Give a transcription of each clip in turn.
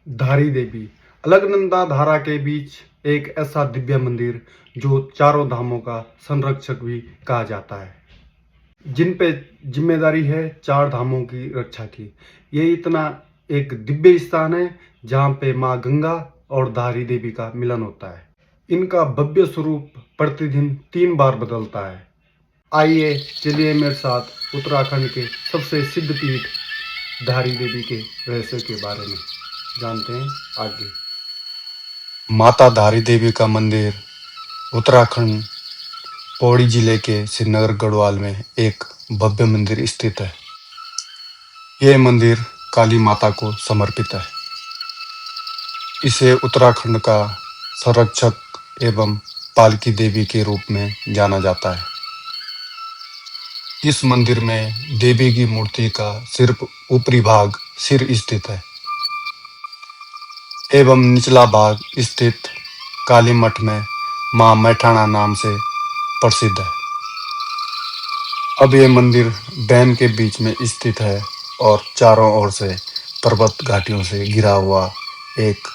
धारी देवी अलकनंदा धारा के बीच एक ऐसा दिव्य मंदिर जो चारों धामों का संरक्षक भी कहा जाता है, जिन पे जिम्मेदारी है चार धामों की रक्षा की। ये इतना एक दिव्य स्थान है जहाँ पे माँ गंगा और धारी देवी का मिलन होता है। इनका भव्य स्वरूप प्रतिदिन 3 बार बदलता है। आइए चलिए मेरे साथ उत्तराखंड के सबसे सिद्ध पीठ धारी देवी के रहस्य के बारे में जानते हैं आगे। माता धारी देवी का मंदिर उत्तराखंड पौड़ी जिले के श्रीनगर गढ़वाल में एक भव्य मंदिर स्थित है। यह मंदिर काली माता को समर्पित है। इसे उत्तराखंड का संरक्षक एवं पालकी देवी के रूप में जाना जाता है। इस मंदिर में देवी की मूर्ति का सिर्फ ऊपरी भाग सिर स्थित है एवं निचला भाग स्थित काली मठ में मां मैठाणा नाम से प्रसिद्ध है। अब यह मंदिर डैम के बीच में स्थित है और चारों ओर से पर्वत घाटियों से घिरा हुआ एक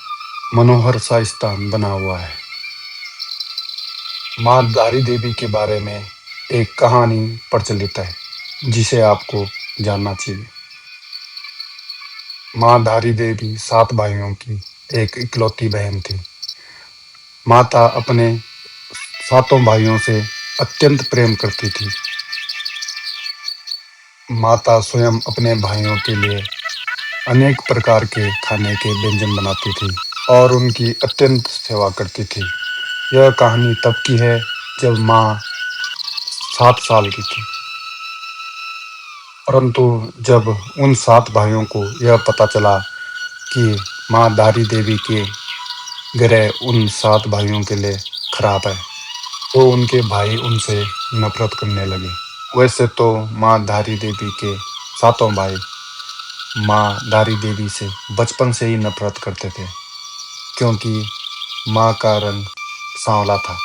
मनोहर सा स्थान बना हुआ है। मां धारी देवी के बारे में एक कहानी प्रचलित है जिसे आपको जानना चाहिए। मां धारी देवी 7 भाइयों की एक इकलौती बहन थी। माता अपने 7 भाइयों से अत्यंत प्रेम करती थी। माता स्वयं अपने भाइयों के लिए अनेक प्रकार के खाने के व्यंजन बनाती थी और उनकी अत्यंत सेवा करती थी। यह कहानी तब की है जब माँ 7 साल की थी, परंतु जब उन 7 भाइयों को यह पता चला कि माँ धारी देवी के ग्रह उन 7 भाइयों के लिए खराब है, तो उनके भाई उनसे नफरत करने लगे। वैसे तो माँ धारी देवी के 7 भाई माँ धारी देवी से बचपन से ही नफरत करते थे, क्योंकि माँ का रंग सांवला था।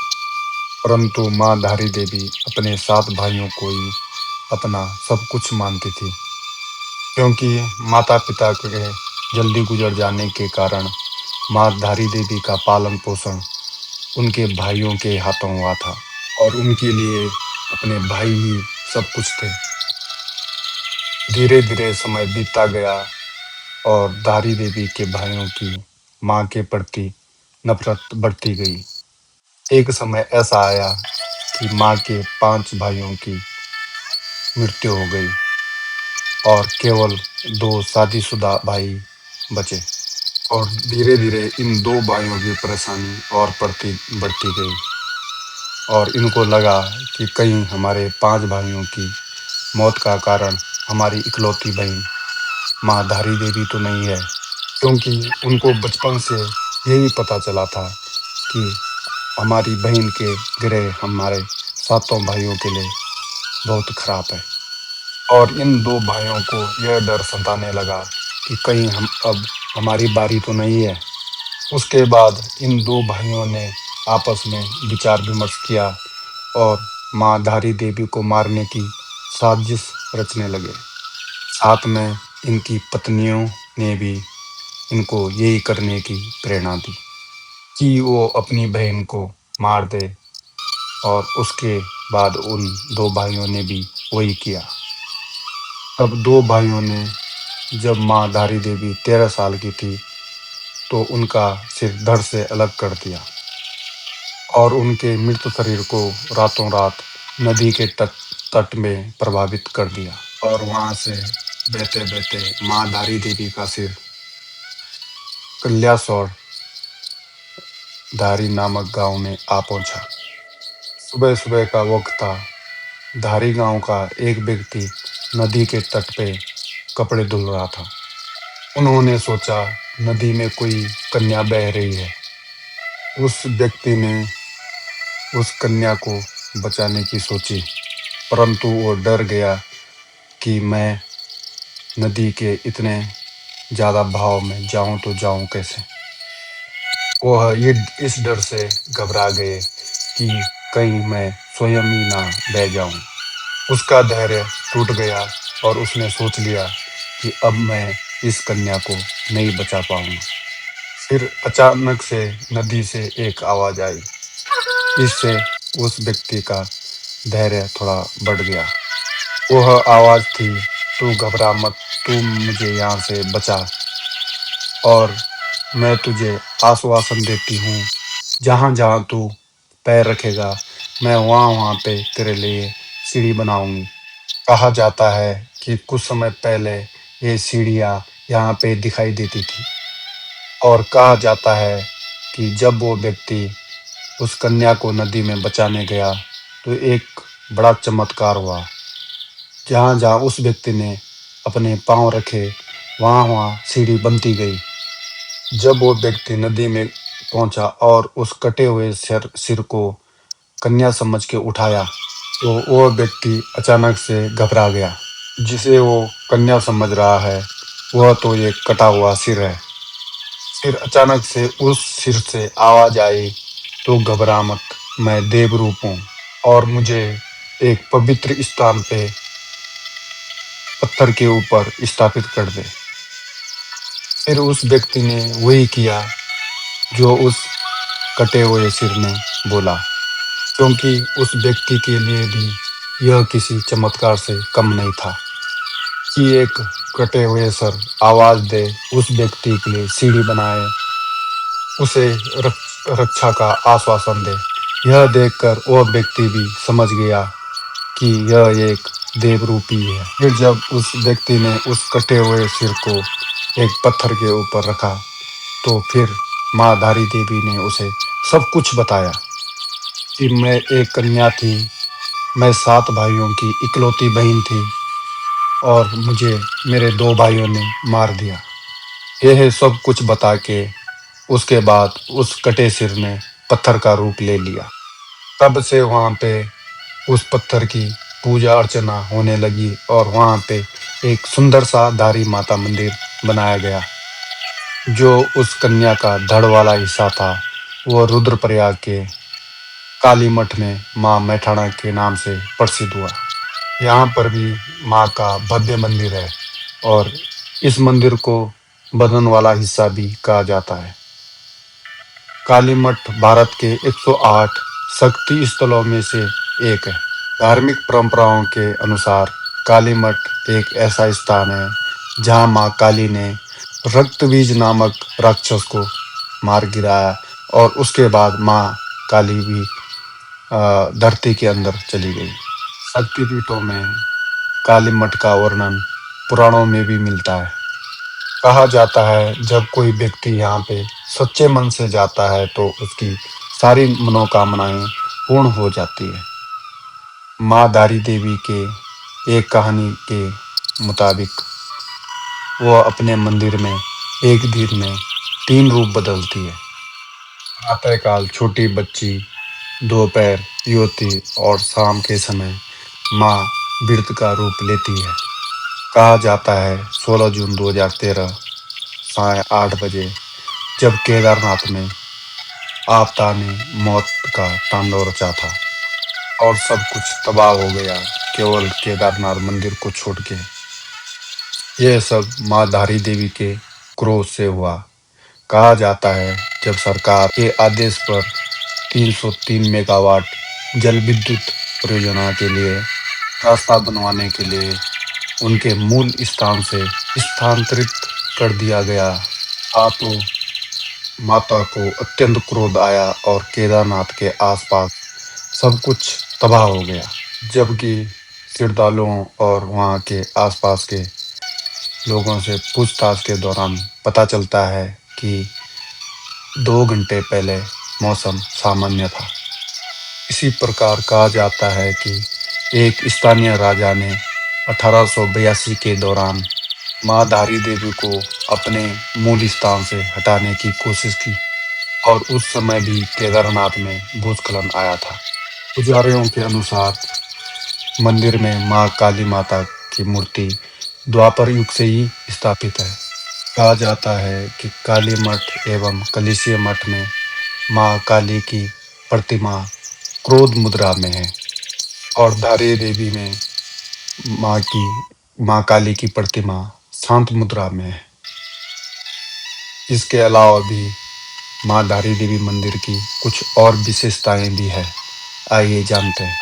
परंतु माँ धारी देवी अपने 7 भाइयों को ही अपना सब कुछ मानती थी, क्योंकि माता पिता के जल्दी गुजर जाने के कारण माँ धारी देवी का पालन पोषण उनके भाइयों के हाथों हुआ था और उनके लिए अपने भाई ही सब कुछ थे। धीरे धीरे समय बीतता गया और धारी देवी के भाइयों की माँ के प्रति नफरत बढ़ती गई। एक समय ऐसा आया कि माँ के 5 भाइयों की मृत्यु हो गई और केवल 2 शादीशुदा भाई बचे और धीरे धीरे इन 2 भाइयों की परेशानी और बढ़ती गई और इनको लगा कि कहीं हमारे 5 भाइयों की मौत का कारण हमारी इकलौती बहन माँ धारी देवी तो नहीं है, क्योंकि उनको बचपन से यही पता चला था कि हमारी बहन के ग्रह हमारे 7 भाइयों के लिए बहुत खराब है। और इन 2 भाइयों को यह डर सताने लगा कि कहीं अब हमारी बारी तो नहीं है। उसके बाद इन 2 भाइयों ने आपस में विचार विमर्श किया और माँ धारी देवी को मारने की साजिश रचने लगे। साथ में इनकी पत्नियों ने भी इनको यही करने की प्रेरणा दी कि वो अपनी बहन को मार दे, और उसके बाद उन 2 भाइयों ने भी वही किया। तब 2 भाइयों ने जब माँ धारी देवी 13 साल की थी तो उनका सिर धड़ से अलग कर दिया और उनके मृत शरीर को रातों रात नदी के तट में प्रभावित कर दिया और वहां से बहते बहते माँ धारी देवी का सिर कल्यासौर धारी नामक गांव में आ पहुंचा। सुबह सुबह का वक्त था। धारी गांव का एक व्यक्ति नदी के तट पे कपड़े धुल रहा था। उन्होंने सोचा नदी में कोई कन्या बह रही है। उस व्यक्ति ने उस कन्या को बचाने की सोची, परंतु वो डर गया कि मैं नदी के इतने ज़्यादा भाव में जाऊं तो जाऊं कैसे। वह ये इस डर से घबरा गए कि कहीं मैं स्वयं ही ना बह जाऊं। उसका धैर्य टूट गया और उसने सोच लिया कि अब मैं इस कन्या को नहीं बचा पाऊंगा। फिर अचानक से नदी से एक आवाज आई। इससे उस व्यक्ति का धैर्य थोड़ा बढ़ गया। वह आवाज थी, तू घबरा मत, तू मुझे यहाँ से बचा और मैं तुझे आश्वासन देती हूँ, जहाँ जहाँ तू पैर रखेगा मैं वहाँ वहाँ पे तेरे लिए सीढ़ी बनाऊंगी। कहा जाता है कि कुछ समय पहले ये सीढ़ियाँ यहाँ पे दिखाई देती थी और कहा जाता है कि जब वो व्यक्ति उस कन्या को नदी में बचाने गया तो एक बड़ा चमत्कार हुआ। जहाँ जहाँ उस व्यक्ति ने अपने पांव रखे वहाँ वहाँ सीढ़ी बनती गई। जब वो व्यक्ति नदी में पहुंचा और उस कटे हुए सिर को कन्या समझ के उठाया तो वो व्यक्ति अचानक से घबरा गया। जिसे वो कन्या समझ रहा है वह तो एक कटा हुआ सिर है। फिर अचानक से उस सिर से आवाज आई, तो घबरा मत, मैं देव रूप हूँ और मुझे एक पवित्र स्थान पे पत्थर के ऊपर स्थापित कर दे। फिर उस व्यक्ति ने वही किया जो उस कटे हुए सिर ने बोला, क्योंकि उस व्यक्ति के लिए भी यह किसी चमत्कार से कम नहीं था कि एक कटे हुए सर आवाज दे, उस व्यक्ति के लिए सीढ़ी बनाए, उसे रक्षा का आश्वासन दे। यह देखकर वह व्यक्ति भी समझ गया कि यह एक देवरूपी है। फिर जब उस व्यक्ति ने उस कटे हुए सिर को एक पत्थर के ऊपर रखा तो फिर माँ धारी देवी ने उसे सब कुछ बताया कि मैं एक कन्या थी, मैं 7 भाइयों की इकलौती बहन थी और मुझे मेरे 2 भाइयों ने मार दिया। यह सब कुछ बता के उसके बाद उस कटे सिर ने पत्थर का रूप ले लिया। तब से वहाँ पे उस पत्थर की पूजा अर्चना होने लगी और वहाँ पे एक सुंदर सा धारी माता मंदिर बनाया गया। जो उस कन्या का धड़ वाला हिस्सा था वो रुद्रप्रयाग के काली मठ में माँ मैठाणा के नाम से प्रसिद्ध हुआ। यहाँ पर भी माँ का भव्य मंदिर है और इस मंदिर को बदन वाला हिस्सा भी कहा जाता है। काली मठ भारत के 108 शक्ति स्थलों में से एक है। धार्मिक परंपराओं के अनुसार काली मठ एक ऐसा स्थान है जहाँ माँ काली ने रक्तबीज नामक राक्षस को मार गिराया और उसके बाद माँ काली भी धरती के अंदर चली गई। शक्तिपीठों में काली मठ का वर्णन पुराणों में भी मिलता है। कहा जाता है जब कोई व्यक्ति यहाँ पे सच्चे मन से जाता है तो उसकी सारी मनोकामनाएं पूर्ण हो जाती है। माँ धारी देवी के एक कहानी के मुताबिक वह अपने मंदिर में एक दिन में 3 रूप बदलती है। प्रातःकाल छोटी बच्ची, दोपहर युवती और शाम के समय माँ वृद्ध का रूप लेती है। कहा जाता है 16 जून 2013 साढ़े 8 बजे जब केदारनाथ में आपदा ने मौत का तांडव रचा था और सब कुछ तबाह हो गया, केवल केदारनाथ मंदिर को छोड़ के। यह सब माँ धारी देवी के क्रोध से हुआ। कहा जाता है जब सरकार के आदेश पर 303 मेगावाट जल विद्युत परियोजना के लिए रास्ता बनवाने के लिए उनके मूल स्थान से स्थानांतरित कर दिया गया था तो माता को अत्यंत क्रोध आया और केदारनाथ के आसपास सब कुछ तबाह हो गया। जबकि श्रद्धालुओं और वहाँ के आसपास के लोगों से पूछताछ के दौरान पता चलता है कि 2 घंटे पहले मौसम सामान्य था। इसी प्रकार कहा जाता है कि एक स्थानीय राजा ने 1882 के दौरान माँ धारी देवी को अपने मूल स्थान से हटाने की कोशिश की और उस समय भी केदारनाथ में भूस्खलन आया था। पुजारियों के अनुसार मंदिर में माँ काली माता की मूर्ति द्वापर युग से ही स्थापित है। कहा जाता है कि काली मठ एवं कलिशीय मठ में माँ काली की प्रतिमा क्रोध मुद्रा में है और धारी देवी में माँ काली की प्रतिमा शांत मुद्रा में है। इसके अलावा भी माँ धारी देवी मंदिर की कुछ और विशेषताएं भी है, आइए जानते हैं।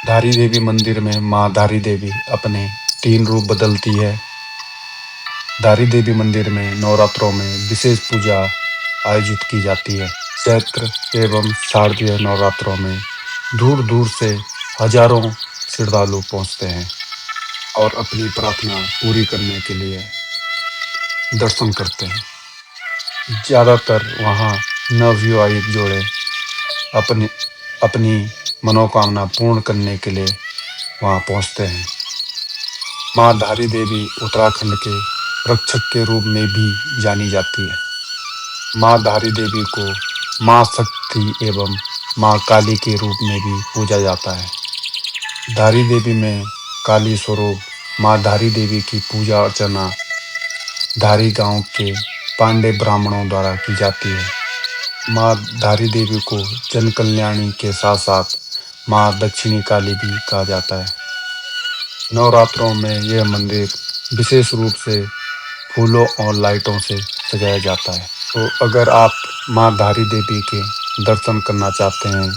धारी देवी मंदिर में माँ धारी देवी अपने 3 रूप बदलती है। धारी देवी मंदिर में नवरात्रों में विशेष पूजा आयोजित की जाती है। चैत्र एवं शारदीय नवरात्रों में दूर-दूर से हजारों श्रद्धालु पहुंचते हैं और अपनी प्रार्थना पूरी करने के लिए दर्शन करते हैं। ज़्यादातर वहाँ नवविवाहित जोड़े अपनी अपनी मनोकामना पूर्ण करने के लिए वहाँ पहुँचते हैं। माँ धारी देवी उत्तराखंड के रक्षक के रूप में भी जानी जाती है। माँ धारी देवी को माँ शक्ति एवं माँ काली के रूप में भी पूजा जाता है। धारी देवी में काली स्वरूप माँ धारी देवी की पूजा अर्चना धारी गांव के पांडे ब्राह्मणों द्वारा की जाती है। माँ धारी देवी को जन कल्याणी के साथ साथ माँ दक्षिणी काली भी कहा जाता है। नवरात्रों में यह मंदिर विशेष रूप से फूलों और लाइटों से सजाया जाता है। तो अगर आप माँ धारी देवी के दर्शन करना चाहते हैं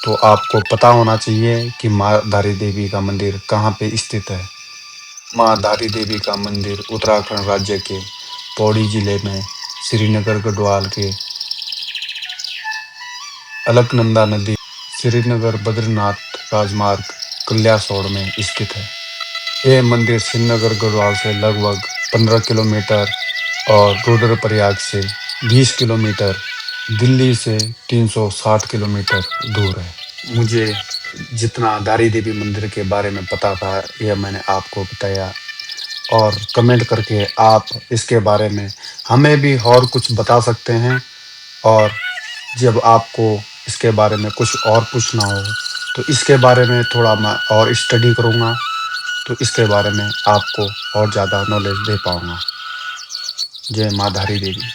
तो आपको पता होना चाहिए कि माँ धारी देवी का मंदिर कहाँ पे स्थित है। माँ धारी देवी का मंदिर उत्तराखंड राज्य के पौड़ी जिले में श्रीनगर गढ़वाल के अलकनंदा नदी श्रीनगर बद्रीनाथ राजमार्ग कल्यासौड़ में स्थित है। यह मंदिर श्रीनगर गढ़वाल से लगभग 15 किलोमीटर और रुद्रप्रयाग से 20 किलोमीटर, दिल्ली से 360 किलोमीटर दूर है। मुझे जितना धारी देवी मंदिर के बारे में पता था यह मैंने आपको बताया और कमेंट करके आप इसके बारे में हमें भी और कुछ बता सकते हैं। और जब आपको इसके बारे में कुछ और पूछना हो तो इसके बारे में थोड़ा मैं और स्टडी करूँगा, तो इसके बारे में आपको और ज़्यादा नॉलेज दे पाऊँगा। जय माँ धारी देवी।